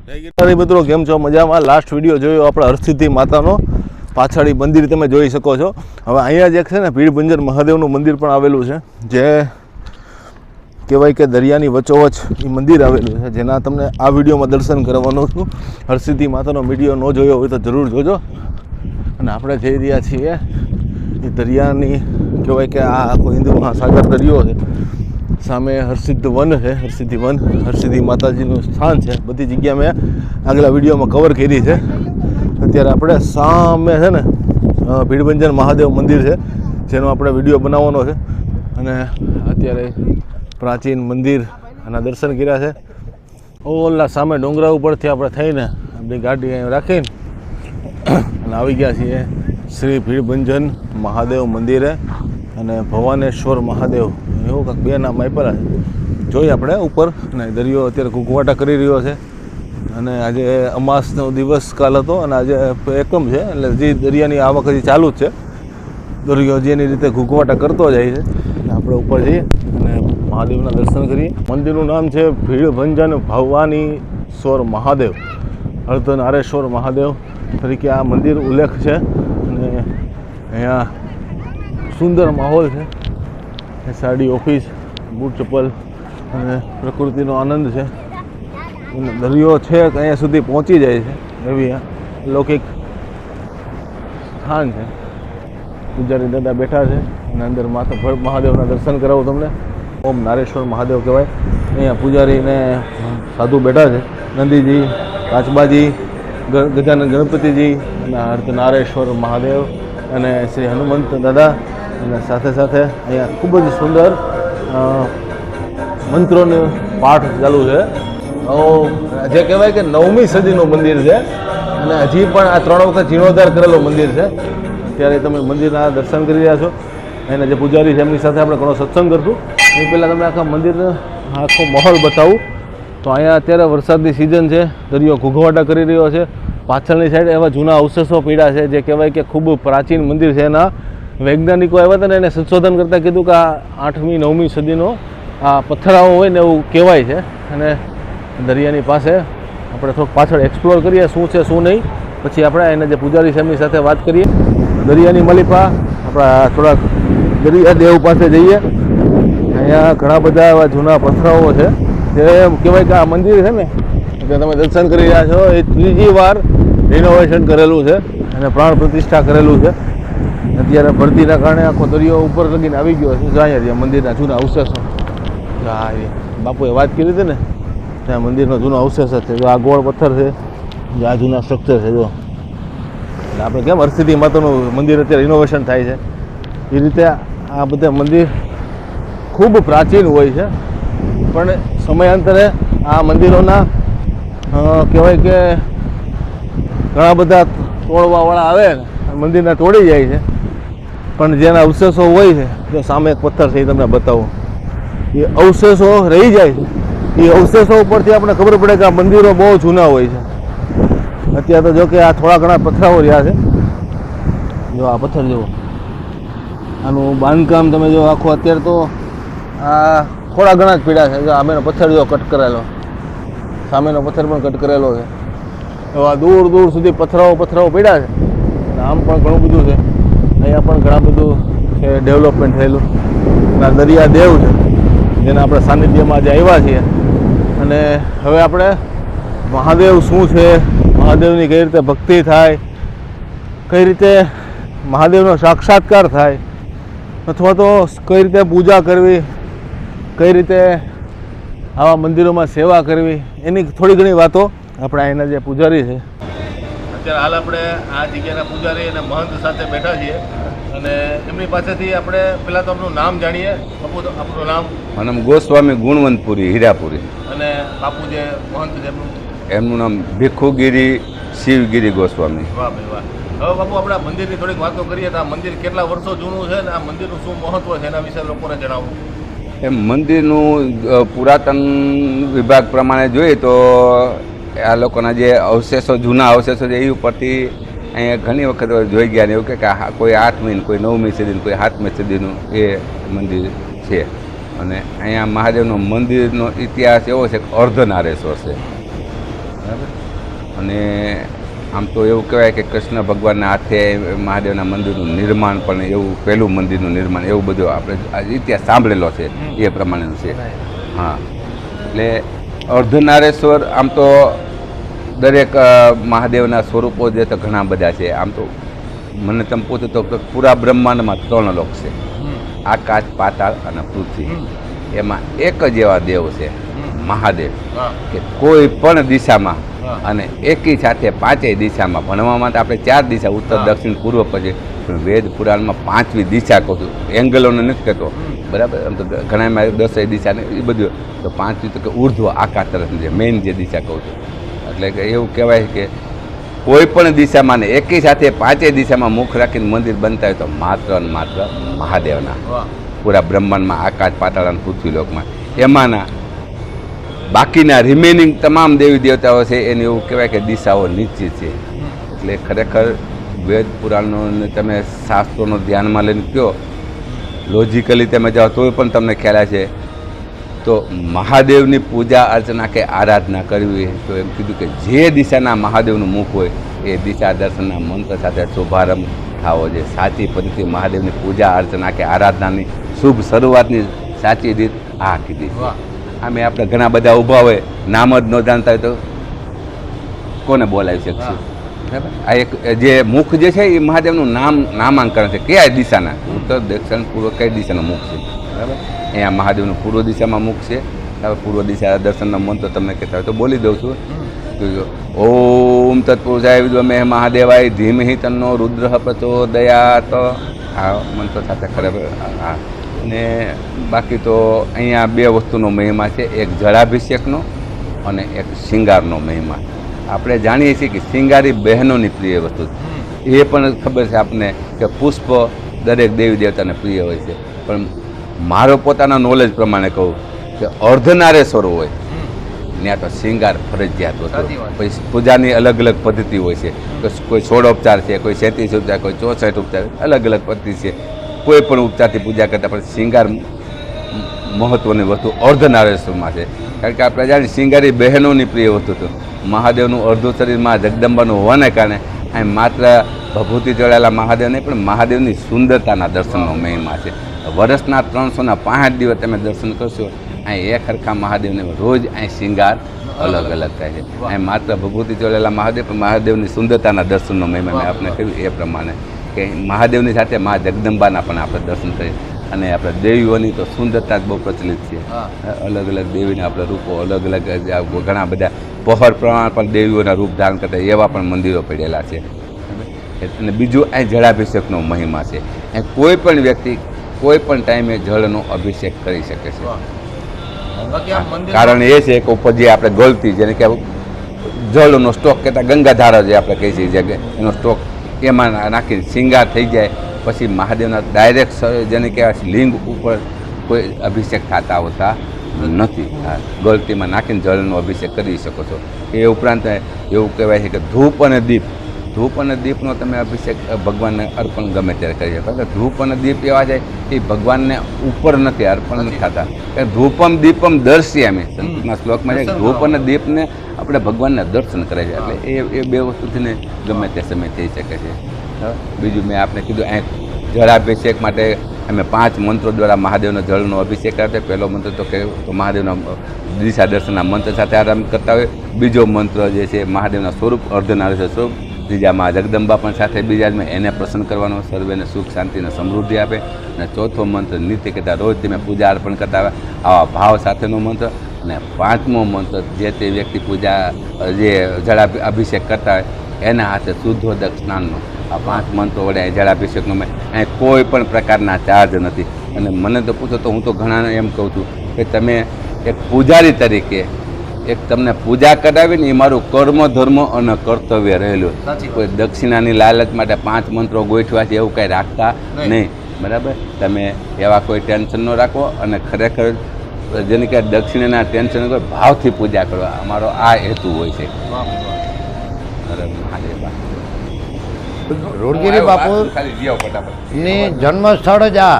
મિત્રો કેમ છો? મજામાં. લાસ્ટ વિડીયો જોયો આપણે હરસિદ્ધિ માતાનો, પાછળ મંદિર તમે જોઈ શકો છો. હવે અહીંયા જે છે ને ભીડભંજન મહાદેવનું મંદિર પણ આવેલું છે, જે કહેવાય કે દરિયાની વચ્ચોવચ્ચ એ મંદિર આવેલું છે, જેના તમને આ વિડીયોમાં દર્શન કરવાનો છું. હરસિદ્ધિ માતાનો વિડીયો ન જોયો હોય તો જરૂર જોજો. અને આપણે જઈ રહ્યા છીએ એ દરિયાની, કહેવાય કે આ આખો હિન્દુ મહાસાગર દરિયો છે, સામે હરસિદ્ધ વન છે, હરસિદ્ધિ વન, હરસિદ્ધિ માતાજીનું સ્થાન છે. બધી જગ્યા મેં આગલા વિડીયોમાં કવર કરી છે. અત્યારે આપણે સામે છે ને ભીડભંજન મહાદેવ મંદિર છે, જેનો આપણે વિડીયો બનાવવાનો છે. અને અત્યારે પ્રાચીન મંદિર આના દર્શન કર્યા છે. ઓલા સામે ડુંગરા ઉપરથી આપણે થઈને આપણી ગાડી અહીં રાખીને અને આવી ગયા છીએ શ્રી ભીડભંજન મહાદેવ મંદિરે. અને ભવાનેશ્વર મહાદેવ એવું કાંઈક બે નામ આપેલા છે. જોઈએ આપણે ઉપર. અને દરિયો અત્યારે ઘૂઘવાટા કરી રહ્યો છે. અને આજે અમાસનો દિવસ કાલ હતો અને આજે એકમ છે, એટલે જે દરિયાની આવક હજી ચાલુ જ છે. દરિયો જેની રીતે ઘૂઘવાટા કરતો જાય છે. આપણે ઉપર જઈએ અને મહાદેવના દર્શન કરીએ. મંદિરનું નામ છે ભીડભંજન ભવાનીશ્વર મહાદેવ, અર્ધનારેશ્વર મહાદેવ તરીકે આ મંદિર ઉલ્લેખ છે. અને અહીંયા સુંદર માહોલ છે. સાડી ઓફિસ, બૂટ ચપ્પલ અને પ્રકૃતિનો આનંદ છે. દરિયો છે અહીંયા સુધી પહોંચી જાય છે એવી લૌકિક સ્થાન છે. પૂજારી દાદા બેઠા છે અને અંદર માતા મહાદેવના દર્શન કરાવું તમને. ઓમ નારેશ્વર મહાદેવ કહેવાય. અહીંયા પૂજારીને સાધુ બેઠા છે, નંદીજી, કાચબાજી, ગજાનંદ ગણપતિજી અને અર્ધનારેશ્વર મહાદેવ અને શ્રી હનુમંત દાદા. અને સાથે સાથે અહીંયા ખૂબ જ સુંદર મંત્રોનો પાઠ ચાલુ છે. જે કહેવાય કે 9મી સદીનું મંદિર છે અને હજી પણ આ 3 વખત જીર્ણોદ્ધાર કરેલું મંદિર છે. ત્યારે તમે મંદિરના દર્શન કરી રહ્યા છો. એના જે પૂજારી છે એમની સાથે આપણે ઘણો સત્સંગ કરશું. એ પહેલાં તમને આખા મંદિરનો આખો માહોલ બતાવું. તો અહીંયા અત્યારે વરસાદની સિઝન છે, દરિયો ઘૂઘવાટા કરી રહ્યો છે. પાછળની સાઈડ એવા જૂના અવશેષો પડ્યા છે, જે કહેવાય કે ખૂબ પ્રાચીન મંદિર છે. એના વૈજ્ઞાનિકો આવ્યા હતા ને એને સંશોધન કરતાં કીધું કે આ 8મી 9મી સદીનો આ પથ્થરાઓ હોય ને એવું કહેવાય છે. અને દરિયાની પાસે આપણે થોડુંક પાછળ એક્સપ્લોર કરીએ શું છે શું નહીં. પછી આપણે એના જે પૂજારી છે એમની સાથે વાત કરીએ. દરિયાની મલિપા આપણા થોડાક દરિયા દેવ પાસે જઈએ. અહીંયા ઘણા બધા એવા જૂના પથ્થરાઓ છે, જે કહેવાય કે આ મંદિર છે ને જે તમે દર્શન કરી રહ્યા છો એ 3જી વાર રિનોવેશન કરેલું છે અને પ્રાણ પ્રતિષ્ઠા કરેલું છે. અત્યારે ભરતીના કારણે આખો દરિયો ઉપર લગીને આવી ગયો છે. અહીંયા મંદિરના જૂના અવશેષો, બાપુએ વાત કરી હતી ને ત્યાં મંદિરનો જૂનો અવશેષ છે. જો આ ગોળ પથ્થર છે, જો આ જૂના સ્ટ્રક્ચર છે. જો એટલે આપણે કેમ હરસિદ્ધિ માતાનું મંદિર અત્યારે રિનોવેશન થાય છે એ રીતે આ બધા મંદિર ખૂબ પ્રાચીન હોય છે. પણ સમયાંતરે આ મંદિરોના કહેવાય કે ઘણા બધા તોડવાવાળા આવે ને મંદિરના તોડી જાય છે. પણ જેના અવશેષો હોય છે, જો સામે એક પથ્થર છે એ તમને બતાવો, એ અવશેષો રહી જાય છે. એ અવશેષો ઉપરથી આપણે ખબર પડે કે આ મંદિરો બહુ જૂના હોય છે. અત્યારે તો જો કે આ થોડા ઘણા પથ્થરાઓ રહ્યા છે. જો આ પથ્થર જુઓ, આનું બાંધકામ તમે જો આખું અત્યારે તો આ થોડા ઘણા જ પીડા છે. જો આમેનો પથ્થર જો કટ કરેલો, સામેનો પથ્થર પણ કટ કરેલો છે. એવા દૂર દૂર સુધી પથ્થરાઓ પડ્યા છે. આમ પણ ઘણું બધું છે. અહીંયા પણ ઘણા બધું છે ડેવલપમેન્ટ થયેલું. આ દરિયા દેવ છે, જેના આપણે સાનિધ્યમાં આજે આવ્યા છીએ. અને હવે આપણે મહાદેવ શું છે, મહાદેવની કઈ રીતે ભક્તિ થાય, કઈ રીતે મહાદેવનો સાક્ષાત્કાર થાય, અથવા તો કઈ રીતે પૂજા કરવી, કઈ રીતે આવા મંદિરોમાં સેવા કરવી, એની થોડી ઘણી વાતો આપણે અહીંના જે પૂજારી છે અત્યારે હાલ આપણે આ જગ્યાના પૂજારી અને મહંત સાથે બેઠા છીએ. અને એમની પાસેથી આપણે પહેલાં તો આપનું નામ જાણીએ. બાપુ, આપણું નામ? મારું નામ ગોસ્વામી ગુણવંતપુરી, હીરાપુરી. અને બાપુ જે મહંત છે એમનું નામ ભીખુગીરી શિવગીરી ગોસ્વામી. વાહ ભાઈ વાહ. હવે બાપુ આપણે મંદિરની થોડીક વાતો કરીએ તો આ મંદિર કેટલા વર્ષો જૂનું છે ને આ મંદિરનું શું મહત્વ છે એના વિશે લોકોને જણાવવું. એમ મંદિરનું પુરાતન વિભાગ પ્રમાણે જોઈએ તો આ લોકોના જે અવશેષો, જૂના અવશેષો છે એ ઉપરથી અહીંયા ઘણી વખત જોઈ ગયા ને એવું કે કોઈ 8મી, કોઈ 9મી સદીનું, કોઈ 7મી સદીનું એ મંદિર છે. અને અહીંયા મહાદેવનો મંદિરનો ઇતિહાસ એવો છે કે અર્ધનારેશ્વર છે. બરાબર. અને આમ તો એવું કહેવાય કે કૃષ્ણ ભગવાનના હાથે મહાદેવના મંદિરનું નિર્માણ પણ એવું પહેલું મંદિરનું નિર્માણ એવું બધું આપણે આ ઇતિહાસ સાંભળેલો છે એ પ્રમાણેનું છે. હા, એટલે અર્ધનારેશ્વર આમ તો દરેક મહાદેવના સ્વરૂપો જે તો ઘણા બધા છે. આમ તો મને તમે પૂછો તો પૂરા બ્રહ્માંડમાં 3 લોક છે, આકાશ, પાતાળ અને પૃથ્વી. એમાં એક જ એવા દેવ છે મહાદેવ કે કોઈ પણ દિશામાં અને એકી સાથે 5 દિશામાં. ભણવામાં તો આપણે 4 દિશા ઉત્તર, દક્ષિણ, પૂર્વ પશ્ચિમ, પણ વેદ પુરાણમાં 5મી દિશા કહું છું, એંગલોને નથી કહેતો. બરાબર. આમ તો ઘણામાં 10 દિશા ને એ બધું, તો 5મી તો કે ઉર્ધ્વ આકાશ તરફ જે મેઇન જે દિશા કહું છું. એટલે કે એવું કહેવાય કે કોઈ પણ દિશામાં ને એકી સાથે 5 દિશામાં મુખ રાખીને મંદિર બનતા હોય તો માત્ર ને માત્ર મહાદેવના. પૂરા બ્રહ્માંડમાં આકાશ, પાતાળ અને પૃથ્વી લોકમાં એમાંના બાકીના રિમેનિંગ તમામ દેવી દેવતાઓ છે એને એવું કહેવાય કે દિશાઓ નિશ્ચિત છે. એટલે ખરેખર વેદ પુરાણનો તમે શાસ્ત્રોનો ધ્યાનમાં લઈને કહો, લોજિકલી તમે જાઓ તોય પણ તમને ખ્યાલ છે. તો મહાદેવની પૂજા અર્ચના કે આરાધના કરવી તો એમ કીધું કે જે દિશાના મહાદેવનું મુખ હોય એ દિશા દર્શનના મંત્ર સાથે શુભારંભ થવો જોઈએ. સાચી પદ્ધતિ મહાદેવની પૂજા અર્ચના કે આરાધનાની શુભ શરૂઆતની સાચી રીત આ કીધી. આમે આપણે ઘણા બધા ઊભા હોય, નામ જ ન જાણતા હોય તો કોને બોલાવી શકશું? બરાબર. આ એક જે મુખ જે છે એ મહાદેવનું નામાંકન છે. કયા દિશાના? ઉત્તર, દક્ષિણ, પૂર્વ કઈ દિશાનું મુખ છે? બરાબર. અહીંયા મહાદેવનું પૂર્વ દિશામાં મુખ છે. હવે પૂર્વ દિશા દર્શનનો મંત્ર તમને કહેતા હોય તો બોલી દઉં છું. ઓમ તત્પુરુષાય વિદ્મહે મહાદેવાય ધીમહિ તન્નો રુદ્ર પ્રચોદયાત. આ મંત્ર સાથે ખરેખર હા. અને બાકી તો અહીંયા 2 વસ્તુનો મહિમા છે, એક જળાભિષેકનો અને એક શિંગારનો મહિમા. આપણે જાણીએ છીએ કે શિંગારી બહેનોની પ્રિય વસ્તુ છે. એ પણ ખબર છે આપને કે પુષ્પ દરેક દેવી દેવતાને પ્રિય હોય છે. પણ મારો પોતાના નોલેજ પ્રમાણે કહું કે અર્ધનારેશ્વર હોય ત્યાં તો શિંગાર ફરજિયાત વસ્તુ. પછી પૂજાની અલગ અલગ પદ્ધતિ હોય છે. કોઈ 16 ઉપચાર છે, કોઈ 37 ઉપચાર, કોઈ 64 ઉપચાર, અલગ અલગ પદ્ધતિ છે. કોઈ પણ ઉપચારથી પૂજા કરતાં પણ શિંગાર મહત્ત્વની વસ્તુ અર્ધનારેશ્વરમાં છે. કારણ કે આપણે જાણીએ શિંગારી બહેનોની પ્રિય વસ્તુ હતું. મહાદેવનું અર્ધું શરીરમાં જગદંબાનું હોવાને કારણે અહીં માત્ર ભભૂતિ ચડાયેલા મહાદેવ નહીં પણ મહાદેવની સુંદરતાના દર્શનનો મહિમા છે. વર્ષના 365 દિવસ તમે દર્શન કરશો, અહીં એક હરખા મહાદેવને રોજ અહીં શિંગાર અલગ અલગ થાય છે. અહીં માત્ર ભભૂતિ ચડાયેલા મહાદેવ પણ મહાદેવની સુંદરતાના દર્શનનો મહિમા મેં આપણે કહ્યું એ પ્રમાણે કે મહાદેવની સાથે મા જગદંબાના પણ આપણે દર્શન કરીએ. અને આપણે દેવીઓની તો સુંદરતા જ બહુ પ્રચલિત છે. અલગ અલગ દેવીના આપણે રૂપો અલગ અલગ ઘણા બધા પહોર પ્રમાણ પણ દેવીઓના રૂપ ધારણ કરતા એવા પણ મંદિરો પડેલા છે. અને બીજું અહીં જળાભિષેકનો મહિમા છે. અહીં કોઈ પણ વ્યક્તિ કોઈ પણ ટાઈમે જળનો અભિષેક કરી શકે છે. કારણ એ છે કે ઉપર જે આપણે ગળતી જેને કે જળનો સ્ટોક કહેતા ગંગાધારા જે આપણે કહી છીએ એનો સ્ટોક એમાં નાખીને શિંગાર થઈ જાય પછી મહાદેવના ડાયરેક્ટ જેને કહેવાય લિંગ ઉપર કોઈ અભિષેક થતા હોતા નથી. ગળતીમાં નાખીને જળનો અભિષેક કરી શકો છો. એ ઉપરાંત એવું કહેવાય છે કે ધૂપ અને દીપનો તમે અભિષેક ભગવાનને અર્પણ ગમે ત્યારે કરી શકો. કે ધૂપ અને દીપ એવા છે એ ભગવાનને ઉપર નથી અર્પણ નથી થતા. ધૂપમ દીપમ દર્શ્યામિ સંસ્કૃતના શ્લોકમાં છે ધૂપ અને દીપને આપણે ભગવાનને દર્શન કરે છે. એટલે એ 2 વસ્તુથી ને ગમે તે સમય થઈ શકે છે. બીજું મેં આપને કીધું અહીં જળાભિષેક માટે અમે 5 મંત્રો દ્વારા મહાદેવનો જળનો અભિષેક કરતા. પહેલો મંત્ર તો કે મહાદેવના દિશા દર્શનના મંત્ર સાથે આરંભ કરતા હોય. બીજો મંત્ર જે છે મહાદેવના સ્વરૂપ અર્ધનારેશ્વર સ્વરૂપ. ત્રીજા મા જગદંબા પણ સાથે બિરાજમાં એને પ્રસન્ન કરવાનો, સર્વેને સુખ શાંતિ અને સમૃદ્ધિ આપે. અને ચોથો મંત્ર નિત્ય કહેતા રોજ તમે પૂજા અર્પણ કરતા હોય આવા ભાવ સાથેનો મંત્ર. અને 5મો મંત્ર જે તે વ્યક્તિ પૂજા જે જળાભિષેક કરતા હોય એના હાથે શુદ્ધોદક સ્નાનનો. આ 5 મંત્રો વડે જળાભિષેકનો અહીં કોઈ પણ પ્રકારના ચાર્જ નથી. અને મને તો પૂછો તો હું તો ઘણાને એમ કહું છું કે તમે એક પૂજારી તરીકે એક તમને પૂજા કરાવીને એ મારું કર્મ ધર્મ અને કર્તવ્ય રહેલું. કોઈ દક્ષિણાની લાલચ માટે 5 મંત્રો ગોઠવાથી એવું કાંઈ રાખતા નહીં. બરાબર. તમે એવા કોઈ ટેન્શન ન રાખો અને ખરેખર જેને કે દક્ષિણાના ટેન્શન કોઈ ભાવથી પૂજા કરવા અમારો આ હેતુ હોય છે. રોડગીરી બાપુ ની જન્મસ્થળ જ આ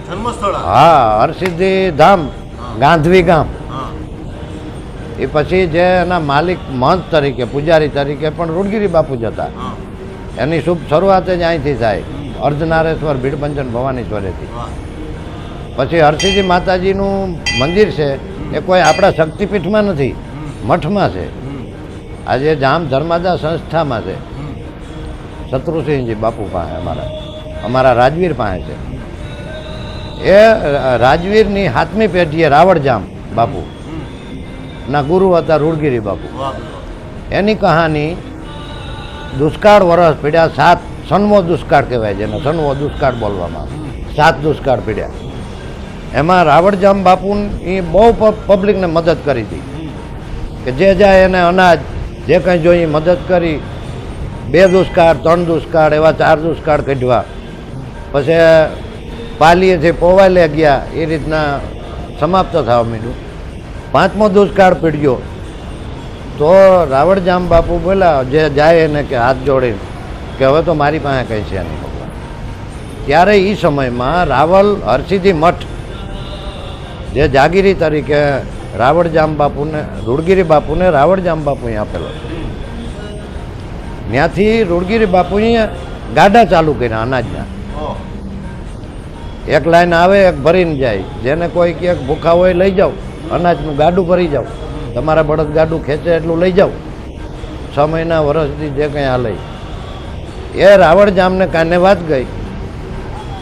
જન્મસ્થળ હા હરસિદ્ધિ ધામ ગાંધવી ગામ એ પછી જે એના માલિક મહંત તરીકે પૂજારી તરીકે પણ રૂડગીરી બાપુ જ હતા. એની શુભ શરૂઆત જ અહીંથી થાય, અર્ધનારેશ્વર ભીડભંજન ભવાનીશ્વરેથી. પછી હરસિદ્ધિ માતાજીનું મંદિર છે એ કોઈ આપણા શક્તિપીઠમાં નથી, મઠમાં છે. આજે જામ ધર્માદા સંસ્થામાં છે. શત્રુસિંહજી બાપુ પાસે અમારા રાજવીર પાસે છે. એ રાજવીરની 7મી પેઢીએ રાવળજામ બાપુ ના ગુરુ હતા રૂડગીરી બાપુ. એની કહાની દુષ્કાળ વરસ પીડ્યા 7 સનવો દુષ્કાળ કહેવાય, જેને સનવો દુષ્કાળ બોલવામાં આવે. 7 દુષ્કાળ પીડ્યા. એમાં રાવળજામ બાપુની બહુ પબ્લિકને મદદ કરી હતી કે જે જાય એને અનાજ જે કંઈ જોઈએ મદદ કરી. 2 દુષ્કાળ 3 દુષ્કાળ એવા 4 દુષ્કાળ કાઢવા. પછી પાલીએથી પોવાલે ગયા, એ રીતના સમાપ્ત થવા માંડ્યું. 5મો દુષ્કાળ પીડ્યો તો રાવળજામ બાપુ બોલ્યા જે જાય એને કે હાથ જોડીને કે હવે તો મારી પાસે કંઈ છે નહીં ભગવાન. ત્યારે એ સમયમાં રાવલ હરસિદ્ધિ મઠ જે જાગીરી તરીકે રાવળજામ બાપુને રૂડગીરી બાપુને રાવળજામ બાપુએ આપેલો. ત્યાંથી રૂડગીરી બાપુએ ગાડા ચાલુ કર્યા અનાજના. એક લાઈન આવે, એક ભરીને જાય. જેને કોઈ ક્યાંક ભૂખા હોય લઈ જાઓ, અનાજનું ગાડું ભરી જાઓ. તમારા બળદ ગાડું ખેંચે એટલું લઈ જાઓ. 6 મહિના વર્ષથી જે કંઈ હાલે. એ રાવળજામને કાને વાત ગઈ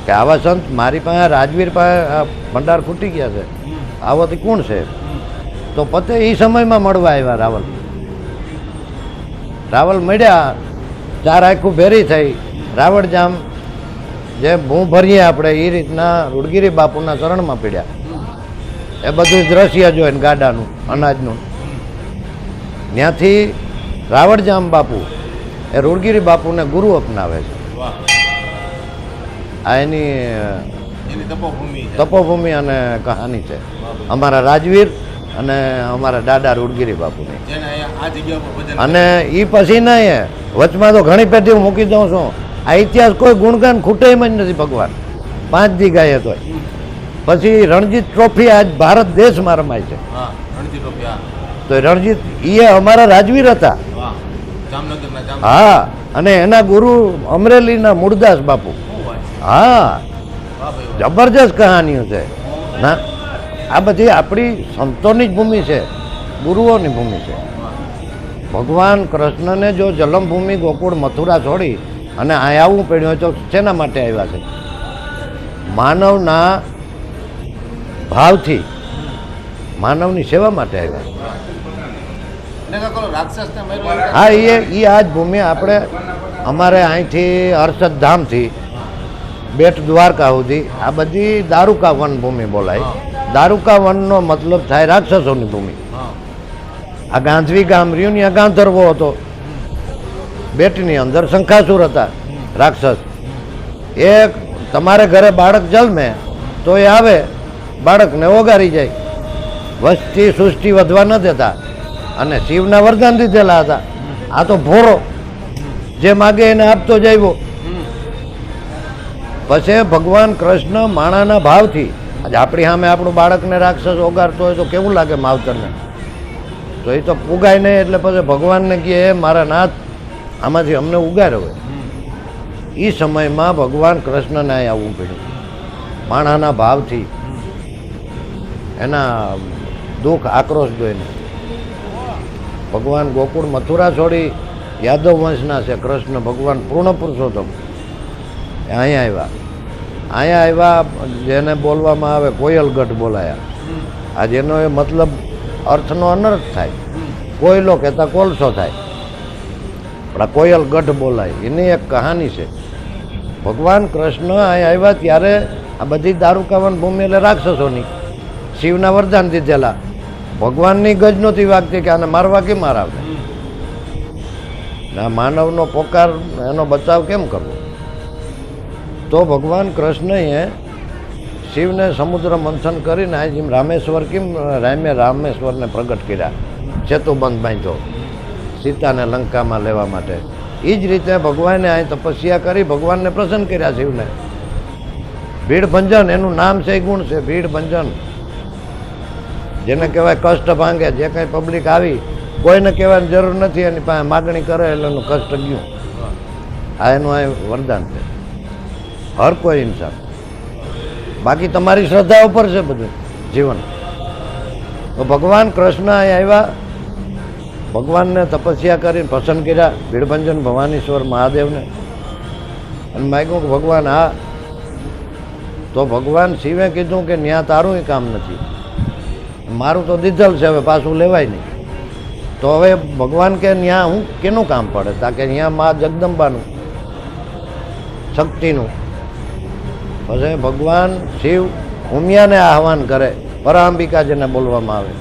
કે આવા સંત મારી પાસે રાજવીર પાસે ભંડાર ખૂટી ગયા છે, આવાથી કોણ છે? તો પતે એ સમયમાં મળવા આવ્યા રાવલ મળ્યા. 4 આખું ભેરી થઈ. રાવળજામ જે ભૂ ભરીએ આપણે એ રીતના રૂડગીરી બાપુના ચરણમાં પીડ્યા. એ બધું દ્રશ્ય જોઈને ગાડાનું અનાજનું. ત્યાંથી રાવળજામ બાપુ એ રૂડગીરી બાપુને ગુરુ અપનાવે છે. આ એની તપોભૂમિ અને કહાની છે અમારા રાજવીર અને અમારા દાદા રૂડગીરી બાપુની. અને એ પછી નહીં, વચમાં તો ઘણી પેઢી હું મૂકી દઉં છું. આ ઇતિહાસ કોઈ ગુણગાન ખૂટે એમ જ નથી ભગવાન. 5 દી ગાય તો પછી રણજીત ટ્રોફી આજ ભારત દેશમાં રમાય છે. તો રણજીત એ અમારા રાજવીર હતા. હા, અને એના ગુરુ અમરેલીના મૂળદાસ બાપુ. હા, જબરજસ્ત કહાનીઓ છે ના. આ બધી આપણી સંતોની જ ભૂમિ છે, ગુરુઓની ભૂમિ છે. ભગવાન કૃષ્ણને જો જન્મભૂમિ ગોકુળ મથુરા છોડી અને અહીં આવવું પડ્યું હોય તો શેના માટે આવ્યા છે? માનવના ભાવથી, માનવની સેવા માટે આવ્યા છે. હા, એ આ જ ભૂમિ આપણે અમારે અહીંથી હર્ષદધામથી બેટ દ્વારકા સુધી આ બધી દારૂકા વન ભૂમિ બોલાય. દારૂકા વનનો મતલબ થાય રાક્ષસોની ભૂમિ. આ ગાંધવી ગામ રહ્યું ને, આ ગાંધર્વો હતો. બેટની અંદર શંખાસુર હતા રાક્ષસ. એ તમારે ઘરે બાળક જન્મે તો એ આવે, બાળકને ઓગારી જાય. વસ્તી સૃષ્ટિ વધવા ન દેતા અને શિવના વરદાન દીધેલા હતા. આ તો ભોરો જે માગે એને આપતો જાય. પછી ભગવાન કૃષ્ણ માણાના ભાવથી આજે આપણી સામે આપણું બાળકને રાક્ષસ ઓગારતો હોય તો કેવું લાગે માવતરને? તો એ તો ઉગાય નહીં. એટલે પછી ભગવાનને કહે મારા નાથ આમાંથી અમને ઉગાર્યો હોય. એ સમયમાં ભગવાન કૃષ્ણને અહીં આવવું પડ્યું માણાના ભાવથી, એના દુઃખ આક્રોશ જોઈને. ભગવાન ગોકુળ મથુરા છોડી યાદવ વંશના છે કૃષ્ણ ભગવાન પૂર્ણ પુરુષોત્તમ. અહીંયા આવ્યા જેને બોલવામાં આવે કોયલગઢ બોલાયા. આ જેનો એ મતલબ અર્થનો અનર્થ થાય. કોયલો કહેતા કોલસો થાય, પણ આ કોયલગઢ બોલાય. એની એક કહાની છે. ભગવાન કૃષ્ણ અહીં આવ્યા ત્યારે આ બધી દારૂકાવન ભૂમિ એટલે રાક્ષસોની, શિવના વરદાન દીધેલા. ભગવાનની ગજ નહોતી વાગતી કે આને મારવા કેમ મારાવે? આ માનવનો પોકાર, એનો બચાવ કેમ કરવો? તો ભગવાન કૃષ્ણએ શિવને સમુદ્ર મંથન કરીને આ જેમ રામેશ્વર કેમ રામેશ્વરને પ્રગટ કર્યા, સેતુબંધ બાંધ્યો સીતાને લંકામાં લેવા માટે. એ જ રીતે ભગવાને અહીં તપસ્યા કરી ભગવાનને પ્રસન્ન કર્યા શિવને. ભીડભંજન એનું નામ છે, ગુણ છે ભીડભંજન. જેને કહેવાય કષ્ટ ભાંગે. જે કંઈ પબ્લિક આવી કોઈને કહેવાની જરૂર નથી, એની પાસે માગણી કરે એટલે એનું કષ્ટ ગયું. આ એનું આ વરદાન છે હર કોઈ ઇન્સાન. બાકી તમારી શ્રદ્ધા ઉપર છે બધું જીવન. તો ભગવાન કૃષ્ણ અહીં આવ્યા, ભગવાનને તપસ્યા કરીને પસંદ કર્યા, ભીડભંજન ભવાનીશ્વર મહાદેવને, અને માગ્યું કે ભગવાન હા. તો ભગવાન શિવે કીધું કે ત્યાં તારું કામ નથી, મારું તો દીધલ છે, હવે પાછું લેવાય નહીં. તો હવે ભગવાન કે ત્યાં હું કેનું કામ પડે? તા કે ત્યાં મા જગદંબાનું, શક્તિનું. પછી ભગવાન શિવ ઉમિયાને આહવાન કરે, પરાંબિકા જેને બોલવામાં આવે,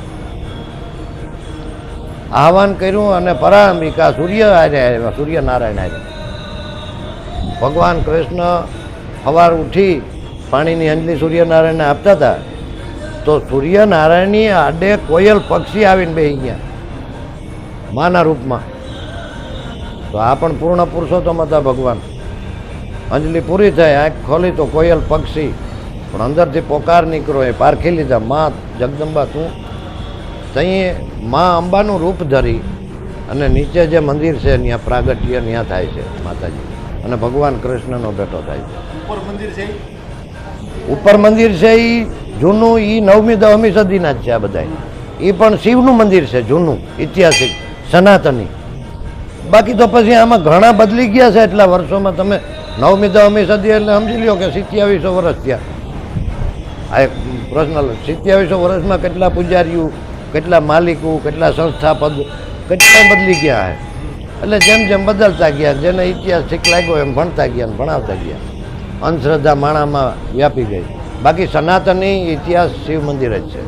આહવાન કર્યું અને પરાંબિકા સૂર્ય આવ્યા, સૂર્યનારાયણ આવ્યા. ભગવાન કૃષ્ણ સવાર ઉઠી પાણીની અંજલિ સૂર્યનારાયણને આપતા હતા, તો સૂર્યનારાયણની આડે કોયલ પક્ષી આવીને બેસી ગયા માના રૂપમાં. તો આ પણ પૂર્ણ પુરુષોત્તમ હતા ભગવાન. અંજલિ પૂરી થઈ, આંખ ખોલી તો કોયલ પક્ષી, પણ અંદરથી પોકાર નીકળો, એ પારખી લીધા, મા જગદંબા તું. ત્યાં મા અંબાનું રૂપ ધરી અને નીચે જે મંદિર છે ત્યાં પ્રાગટ્ય ત્યાં થાય છે માતાજી, અને ભગવાન કૃષ્ણનો ભેટો થાય છે. ઉપર મંદિર છે એ જૂનું, એ 9મી 10મી સદીના જ છે આ બધા. એ પણ શિવનું મંદિર છે જૂનું, ઐતિહાસિક, સનાતની. બાકી તો પછી આમાં ઘણા બદલી ગયા છે એટલા વર્ષોમાં. તમે 9મી 10મી સદી એટલે સમજી લો કે 2700 વર્ષ થયા. આ એક પર્સનલ 2700 વર્ષમાં કેટલા પૂજારીઓ, કેટલા માલિકો, કેટલા સંસ્થાપદ, કેટલા બદલી ગયા છે. એટલે જેમ જેમ બદલતા ગયા, જેને ઇતિહાસ ઠીક લાગ્યો એમ ભણતા ગયા અને ભણાવતા ગયા. અંધશ્રદ્ધા માણામાં વ્યાપી ગઈ. બાકી સનાતની ઇતિહાસ શિવ મંદિર જ છે,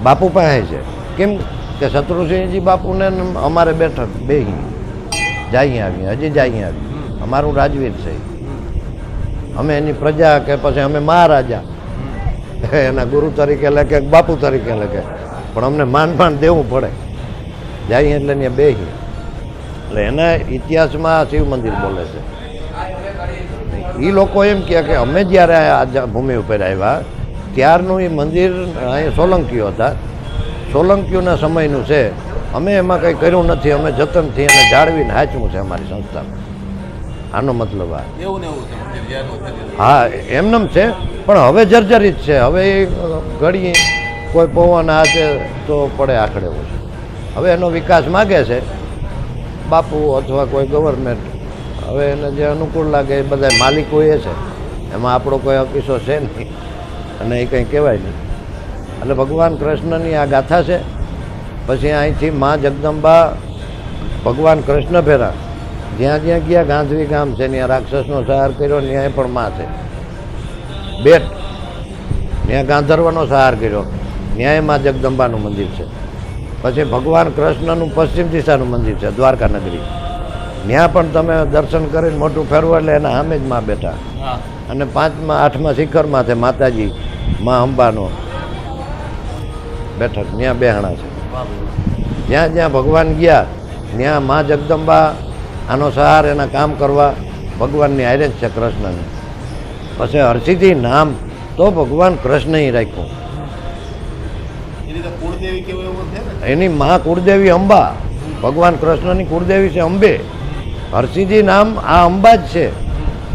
બાપુ પાસે છે. કેમ કે શત્રુસિંહજી બાપુને અમારે બેઠક બે જાય આવી, હજી જાય આવી. અમારું રાજવીર છે, અમે એની પ્રજા કે પછી અમે મહારાજા એના ગુરુ તરીકે લખે, બાપુ તરીકે લખે, પણ અમને માન દેવું પડે. જાય એટલે ત્યાં બે. એટલે એના ઇતિહાસમાં શિવ મંદિર બોલે છે. એ લોકો એમ કહે કે અમે જ્યારે આ ભૂમિ ઉપર આવ્યા ત્યારનું એ મંદિર અહીંયા સોલંકીઓ હતા, સોલંકીઓના સમયનું છે. અમે એમાં કંઈ કર્યું નથી, અમે જતનથી એને જાળવીને હાચવું છે અમારી સંસ્થામાં. આનો મતલબ આ. હા, એમનેમ છે, પણ હવે જર્જરિત છે. હવે એ ઘડી કોઈ પવન હાથે તો પડે આખડે એવું છે. હવે એનો વિકાસ માગે છે બાપુ અથવા કોઈ ગવર્મેન્ટ. હવે એને જે અનુકૂળ લાગે એ બધા માલિકો એ છે, એમાં આપણો કોઈ અકીસો છે નહીં અને એ કંઈ કહેવાય નહીં. એટલે ભગવાન કૃષ્ણની આ ગાથા છે. પછી અહીંથી મા જગદંબા ભગવાન કૃષ્ણ ભેરા જ્યાં જ્યાં ગયા, ગાંધવી ગામ છે ત્યાં રાક્ષસનો સહાર કર્યો, ત્યાં પણ મા છે. બેટ ત્યાં ગાંધર્વનો સહાર કર્યો, ત્યાં મા જગદંબાનું મંદિર છે. પછી ભગવાન કૃષ્ણનું પશ્ચિમ દિશાનું મંદિર છે દ્વારકા નગરી, ત્યાં પણ તમે દર્શન કરીને મોટું ફેરવો એટલે એના સામે જ માં બેઠા. અને 5મા 8મા શિખરમાં છે માતાજી મા અંબાનો બેઠક, ત્યાં બેહણા છે. જ્યાં જ્યાં ભગવાન ગયા ત્યાં મા જગદંબા આનો સહાર એના કામ કરવા ભગવાનની હારે જ છે કૃષ્ણની. પછી હરસિદ્ધિ નામ તો ભગવાન કૃષ્ણએ રાખ્યું. એની મા કુળદેવી અંબા, ભગવાન કૃષ્ણની કુળદેવી છે અંબે. હરસિદ્ધિ નામ આ અંબા જ છે.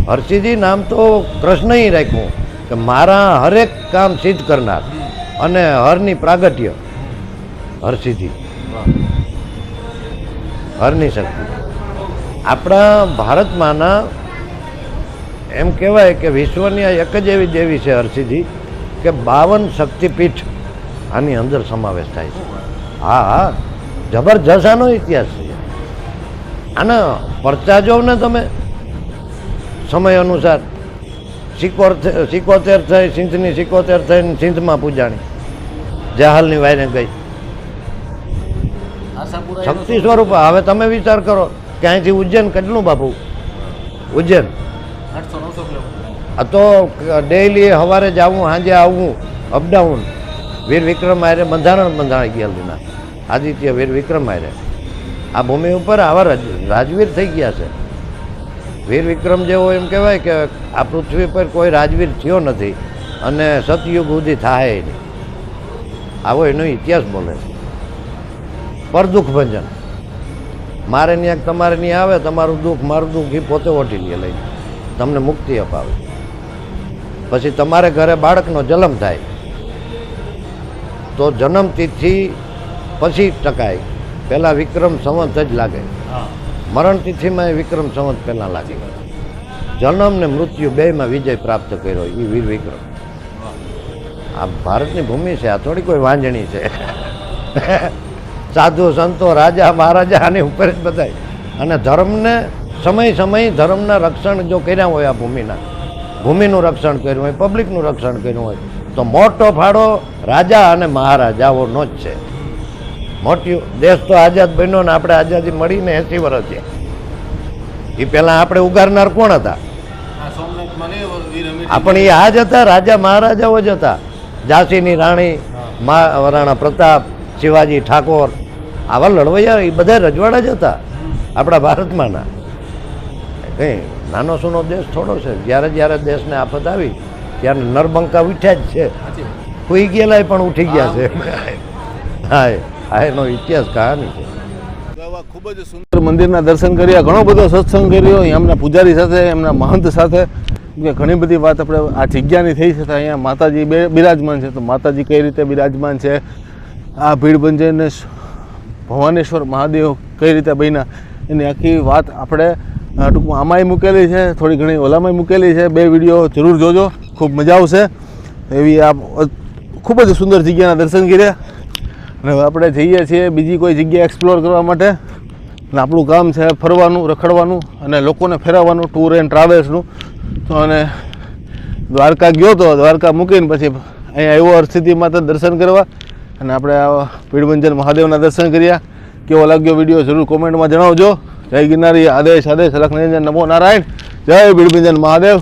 હરસિદ્ધિ નામ તો કૃષ્ણએ રાખ્યું કે મારા હરેક કામ સિદ્ધ કરનાર, અને હરની પ્રાગટ્ય હરસિદ્ધિ, હરની શક્તિ. આપણા ભારતમાંના એમ કહેવાય કે વિશ્વની આ એક જ એવી દેવી છે હરસિદ્ધિ કે 52 શક્તિપીઠ આની અંદર સમાવેશ થાય છે. હા હા, જબરજસ્ત આનો ઇતિહાસ છે. આના પરચા જોવ ને તમે સમય અનુસાર. 77 થઈ, સિંધની 77 થઈને સિંધમાં પૂજાણી, જહાલની વાયરે ગઈ શક્તિ સ્વરૂપ. હવે તમે વિચાર કરો કે અહીંથી ઉજ્જૈન કેટલું બાપુ? ઉજ્જૈન આ તો ડેઈલી સવારે જવું, સાંજે આવવું, અપડાઉન. વીર વિક્રમ આયરે બંધાણી ગયેલા, આદિત્ય વીર વિક્રમ આયરે આ ભૂમિ ઉપર આવા રાજવીર થઈ ગયા છે. વીર વિક્રમ જેવો એમ કહેવાય કે આ પૃથ્વી પર કોઈ રાજવીર થયો નથી અને સતયુગ સુધી થાય નહીં. આવો એનો ઇતિહાસ બોલે છે. પર દુઃખ ભંજન, મારે ત્યાં તમારે ત્યાં આવે, તમારું દુઃખ મારું દુઃખ એ પોતે ઓઢી લે લઈને તમને મુક્તિ અપાવે. પછી તમારે ઘરે બાળકનો જન્મ થાય તો જન્મતિથિ પછી ટકાય, પહેલાં વિક્રમ સંવત જ લાગે, મરણ તિથિમાં એ વિક્રમ સંવત પહેલાં લાગે. જન્મ ને મૃત્યુ બેયમાં વિજય પ્રાપ્ત કર્યો એ વીર વિક્રમ. આ ભારતની ભૂમિ છે, આ થોડી કોઈ વાંજણી છે. સાધુ સંતો રાજા મહારાજા આની ઉપર જ બધાય. અને ધર્મને સમય ધર્મના રક્ષણ જો કર્યા હોય, આ ભૂમિનું રક્ષણ કર્યું હોય, પબ્લિકનું રક્ષણ કર્યું હોય, તો મોટો ફાળો રાજા અને મહારાજાઓનો જ છે. મોટી દેશ તો આઝાદ બન્યો ને આપણે આઝાદી મળીને 80 વર્ષ છે. એ પહેલાં આપણે ઉગારનાર કોણ હતા? આપણે એ આ જ હતા, રાજા મહારાજાઓ જ હતા. ઝાંસીની રાણી, રાણા પ્રતાપ, શિવાજી ઠાકોર, આવા લડવૈયા એ બધા રજવાડા જ હતા આપણા ભારતમાંના. કંઈ નાનો સૂનો દેશ થોડો છે. જ્યારે જ્યારે દેશને આફત આવી ત્યારે નરબંકા ઉઠ્યા જ છે, સુઈ ગયેલા પણ ઉઠી ગયા છે. હા, આ એનો ઇતિહાસ કહાની છે. ખૂબ જ સુંદર મંદિરના દર્શન કર્યા, ઘણો બધો સત્સંગ કર્યો એમના પૂજારી સાથે, એમના મહંત સાથે. કે ઘણી બધી વાત આપણે આ જગ્યાની થઈ છે. અહીંયા માતાજી બિરાજમાન છે, તો માતાજી કઈ રીતે બિરાજમાન છે, આ ભીડભંજન ભવાનેશ્વર મહાદેવ કઈ રીતે બન્યા, એની આખી વાત આપણે ટૂંકમાં આમાંય મૂકેલી છે, થોડી ઘણી ઓલામાંય મૂકેલી છે. 2 વિડીયો જરૂર જોજો, ખૂબ મજા આવશે. એવી આ ખૂબ જ સુંદર જગ્યાના દર્શન કર્યા. અને હવે આપણે જઈએ છીએ બીજી કોઈ જગ્યા એક્સપ્લોર કરવા માટે. અને આપણું કામ છે ફરવાનું, રખડવાનું અને લોકોને ફેરવવાનું, ટૂર એન્ડ ટ્રાવેલ્સનું. તો અને દ્વારકા ગયો તો દ્વારકા મૂકીને પછી અહીંયા આવ્યો હરસિદ્ધિ માતા દર્શન કરવા. અને આપણે આ ભીડભંજન મહાદેવના દર્શન કર્યા. કેવો લાગ્યો વિડીયો જરૂર કોમેન્ટમાં જણાવજો. જય ગિરનારી, આદેશ આદેશ, લખ નિરંજન, નમો નારાયણ, જય ભીડભંજન મહાદેવ.